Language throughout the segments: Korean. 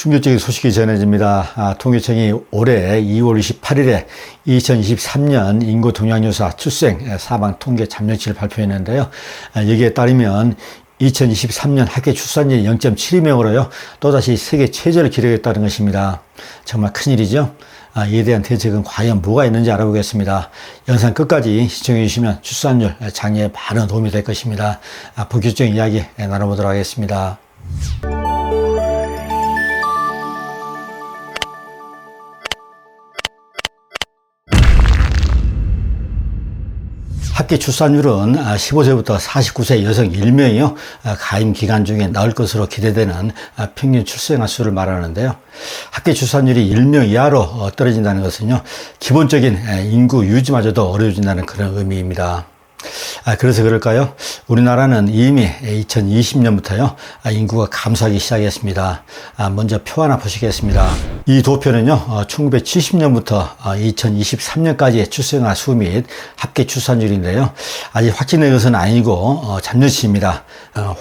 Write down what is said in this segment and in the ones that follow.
충격적인 소식이 전해집니다. 통계청이 올해 2월 28일에 2023년 인구 동향조사 출생 사망 통계 잠정치를 발표했는데요. 여기에 따르면 2023년 합계 출산율이 0.72명으로요. 또다시 세계 최저를 기록했다는 것입니다. 정말 큰일이죠. 이에 대한 대책은 과연 뭐가 있는지 알아보겠습니다. 영상 끝까지 시청해 주시면 출산율 장려에 많은 도움이 될 것입니다. 본격적인 이야기 나눠보도록 하겠습니다. 합계 출산율은 15세부터 49세 여성 1명이요. 가임 기간 중에 나올 것으로 기대되는 평균 출생아 수를 말하는데요. 합계 출산율이 1명 이하로 떨어진다는 것은요. 기본적인 인구 유지마저도 어려워진다는 그런 의미입니다. 그래서 그럴까요? 우리나라는 이미 2020년부터요, 인구가 감소하기 시작했습니다. 먼저 표 하나 보시겠습니다. 이 도표는요, 1970년부터 2023년까지의 출생아 수 및 합계 출산율인데요. 아직 확진된 것은 아니고, 잠정치입니다.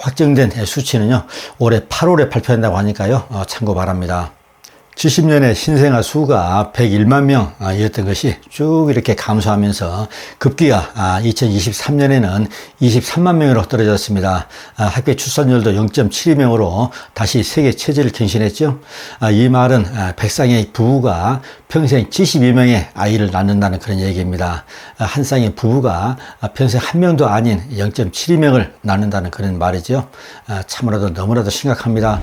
확정된 수치는요, 올해 8월에 발표한다고 하니까요, 참고 바랍니다. 70년에 신생아 수가 101만 명이었던 것이 쭉 이렇게 감소하면서 급기야 2023년에는 23만 명으로 떨어졌습니다. 합계 출산율도 0.72명으로 다시 세계 최저를 경신했죠. 이 말은 백상의 부부가 평생 72명의 아이를 낳는다는 그런 얘기입니다. 한 쌍의 부부가 평생 한 명도 아닌 0.72명을 낳는다는 그런 말이죠. 참으로도 너무나도 심각합니다.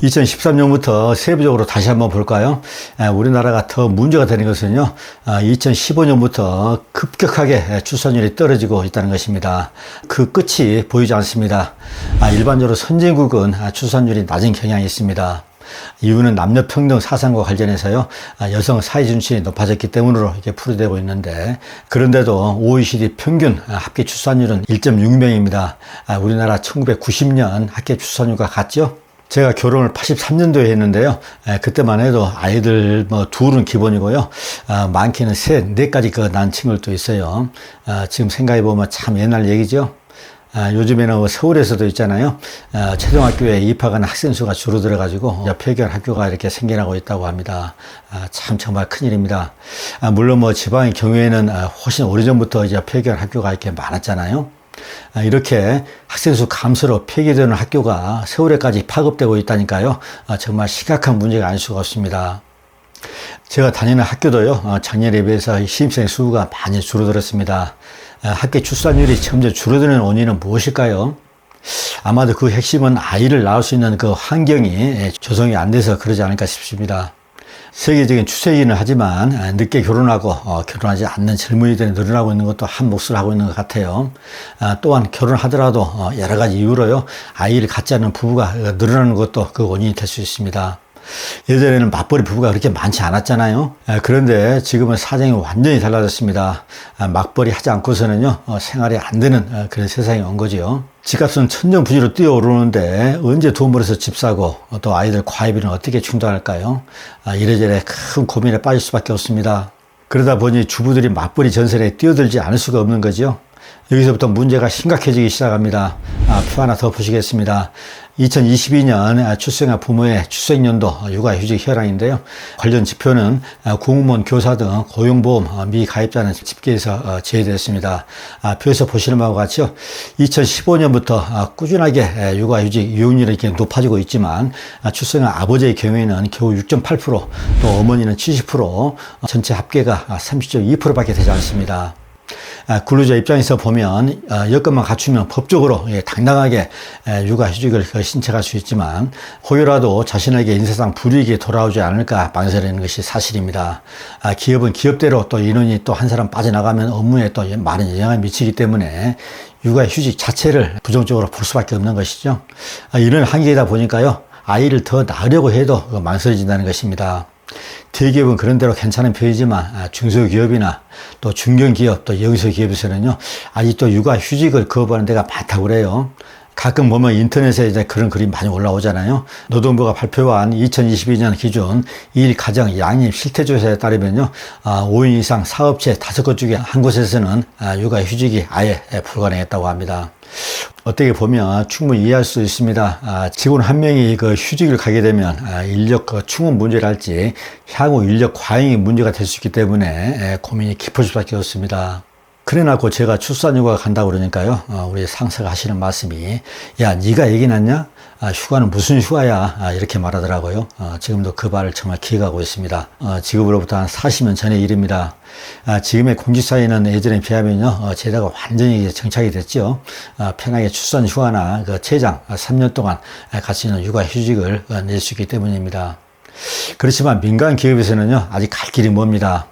2013년부터 세부적으로 다시 한번 볼까요? 우리나라가 더 문제가 되는 것은요, 2015년부터 급격하게 출산율이 떨어지고 있다는 것입니다. 그 끝이 보이지 않습니다. 일반적으로 선진국은 출산율이 낮은 경향이 있습니다. 이유는 남녀평등 사상과 관련해서요, 여성 사회준출이 높아졌기 때문으로 이렇게 풀이되고 있는데, 그런데도 OECD 평균 합계 출산율은 1.6명입니다. 우리나라 1990년 합계 출산율과 같죠? 제가 결혼을 83년도에 했는데요. 그때만 해도 아이들 둘은 기본이고요. 많게는 셋, 넷까지 난 친구들도 있어요. 지금 생각해보면 참 옛날 얘기죠. 요즘에는 서울에서도 있잖아요. 초등학교에 입학하는 학생 수가 줄어들어가지고 폐교한 학교가 이렇게 생겨나고 있다고 합니다. 참 정말 큰일입니다. 물론 지방의 경우에는 훨씬 오래전부터 이제 폐교한 학교가 이렇게 많았잖아요. 이렇게 학생 수 감소로 폐기되는 학교가 서울에까지 파급되고 있다니까요. 정말 심각한 문제가 아닐 수가 없습니다. 제가 다니는 학교도요, 작년에 비해서 신입생 수가 많이 줄어들었습니다. 합계 출산율이 점점 줄어드는 원인은 무엇일까요? 아마도 그 핵심은 아이를 낳을 수 있는 그 환경이 조성이 안 돼서 그러지 않을까 싶습니다. 세계적인 추세이기는 하지만 늦게 결혼하고 결혼하지 않는 젊은이들이 늘어나고 있는 것도 한 몫을 하고 있는 것 같아요. 또한 결혼하더라도 여러 가지 이유로요, 아이를 갖지 않는 부부가 늘어나는 것도 그 원인이 될 수 있습니다. 예전에는 맞벌이 부부가 그렇게 많지 않았잖아요. 그런데 지금은 사정이 완전히 달라졌습니다. 맞벌이 하지 않고서는요, 생활이 안 되는 그런 세상이 온 거죠. 집값은 천정부지로 뛰어오르는데 언제 돈 벌어서 집 사고 또 아이들 과외비는 어떻게 충당할까요? 이래저래 큰 고민에 빠질 수밖에 없습니다. 그러다 보니 주부들이 맞벌이 전선에 뛰어들지 않을 수가 없는 거죠. 여기서부터 문제가 심각해지기 시작합니다. 표 하나 더 보시겠습니다. 2022년 출생아 부모의 출생연도 육아휴직 현황인데요. 관련 지표는 공무원, 교사 등 고용보험 미가입자는 집계에서 제외됐습니다. 표에서 보시는 바와 같이요. 2015년부터 꾸준하게 육아휴직 이혼율이 이렇게 높아지고 있지만 출생아 아버지의 경우에는 겨우 6.8%, 또 어머니는 70%, 전체 합계가 30.2%밖에 되지 않습니다. 근로자 입장에서 보면 여건만 갖추면 법적으로 당당하게 육아휴직을 신청할 수 있지만 혹여라도 자신에게 인사상 불이익이 돌아오지 않을까 망설이는 것이 사실입니다. 기업은 기업대로 또 인원이 또 한 사람 빠져나가면 업무에 또 많은 영향을 미치기 때문에 육아휴직 자체를 부정적으로 볼 수밖에 없는 것이죠. 이런 한계이다 보니까요, 아이를 더 낳으려고 해도 망설여진다는 것입니다. 대기업은 그런 대로 괜찮은 편이지만 중소기업이나 또 중견기업 또 영세기업에서는요, 아직도 육아휴직을 거부하는 데가 많다고 그래요. 가끔 보면 인터넷에 이제 그런 글이 많이 올라오잖아요. 노동부가 발표한 2022년 기준 일 가정 양립 실태조사에 따르면요, 5인 이상 사업체 5곳 중에 한 곳에서는 육아휴직이 아예 불가능했다고 합니다. 어떻게 보면 충분히 이해할 수 있습니다. 직원 한 명이 그 휴직을 가게 되면 인력 충원 문제랄지 향후 인력 과잉이 문제가 될 수 있기 때문에 고민이 깊을 수밖에 없습니다. 그래놓고 제가 출산휴가 간다고 그러니까요, 우리 상사가 하시는 말씀이, 야, 네가 얘기 났냐? 휴가는 무슨 휴가야? 이렇게 말하더라고요. 지금도 그 말을 정말 기억하고 있습니다. 지금으로부터 한 40년 전의 일입니다. 지금의 공직사회는 예전에 비하면요, 제도가 완전히 정착이 됐죠. 편하게 출산휴가나 그 최장 3년 동안 갈 수 있는 육아휴직을 낼 수 있기 때문입니다. 그렇지만 민간 기업에서는요, 아직 갈 길이 멉니다.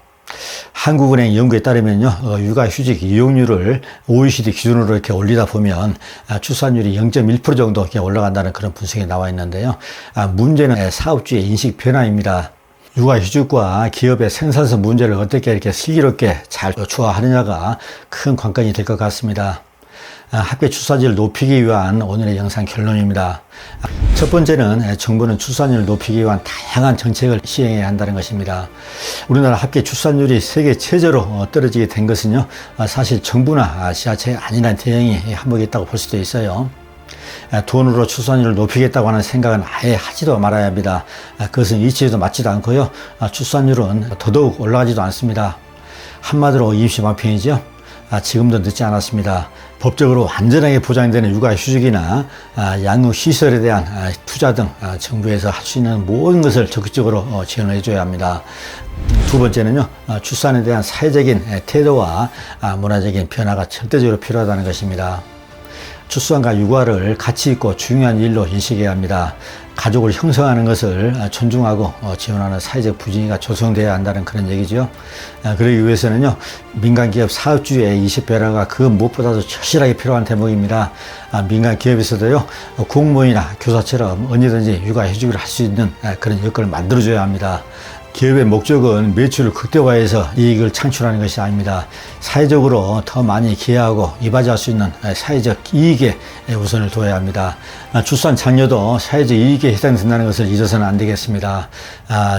한국은행 연구에 따르면요, 육아휴직 이용률을 OECD 기준으로 이렇게 올리다 보면 출산율이 0.1% 정도 이렇게 올라간다는 그런 분석이 나와 있는데요. 문제는 사업주의 인식 변화입니다. 육아휴직과 기업의 생산성 문제를 어떻게 이렇게 슬기롭게 잘 조화하느냐가 큰 관건이 될 것 같습니다. 학교 출산율을 높이기 위한 오늘의 영상 결론입니다. 첫 번째는 정부는 출산율을 높이기 위한 다양한 정책을 시행해야 한다는 것입니다. 우리나라 합계 출산율이 세계 최저로 떨어지게 된 것은요, 사실 정부나 지자체의 안일한 대응이 한몫했다고 볼 수도 있어요. 돈으로 출산율을 높이겠다고 하는 생각은 아예 하지도 말아야 합니다. 그것은 이치에도 맞지도 않고요, 출산율은 더더욱 올라가지도 않습니다. 한마디로 임시 만평이죠. 지금도 늦지 않았습니다. 법적으로 완전하게 보장되는 육아휴직이나 양육시설에 대한 투자 등 정부에서 할 수 있는 모든 것을 적극적으로 지원을 해줘야 합니다. 두 번째는요, 출산에 대한 사회적인 태도와 문화적인 변화가 절대적으로 필요하다는 것입니다. 출산과 육아를 가치 있고 중요한 일로 인식해야 합니다. 가족을 형성하는 것을 존중하고 지원하는 사회적 분위기가 조성돼야 한다는 그런 얘기죠. 그러기 위해서는요, 민간기업 사업주의 이식 변화가 그 무엇보다도 절실하게 필요한 대목입니다. 민간기업에서도요, 공무원이나 교사처럼 언제든지 육아휴직을 할 수 있는 그런 여건을 만들어줘야 합니다. 기업의 목적은 매출을 극대화해서 이익을 창출하는 것이 아닙니다. 사회적으로 더 많이 기여하고 이바지할 수 있는 사회적 이익에 우선을 둬야 합니다. 출산 장려도 사회적 이익에 해당된다는 것을 잊어서는 안 되겠습니다.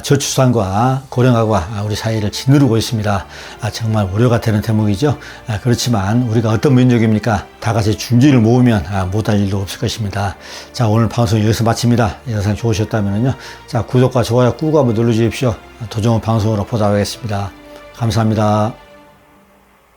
저출산과 고령화가 우리 사회를 짓누르고 있습니다. 정말 우려가 되는 대목이죠. 그렇지만 우리가 어떤 민족입니까? 다 같이 중지를 모으면 못할 일도 없을 것입니다. 자, 오늘 방송 여기서 마칩니다. 영상 좋으셨다면요, 자, 구독과 좋아요 꾹 한번 눌러주십시오. 도종훈 방송으로 보답하겠습니다. 감사합니다.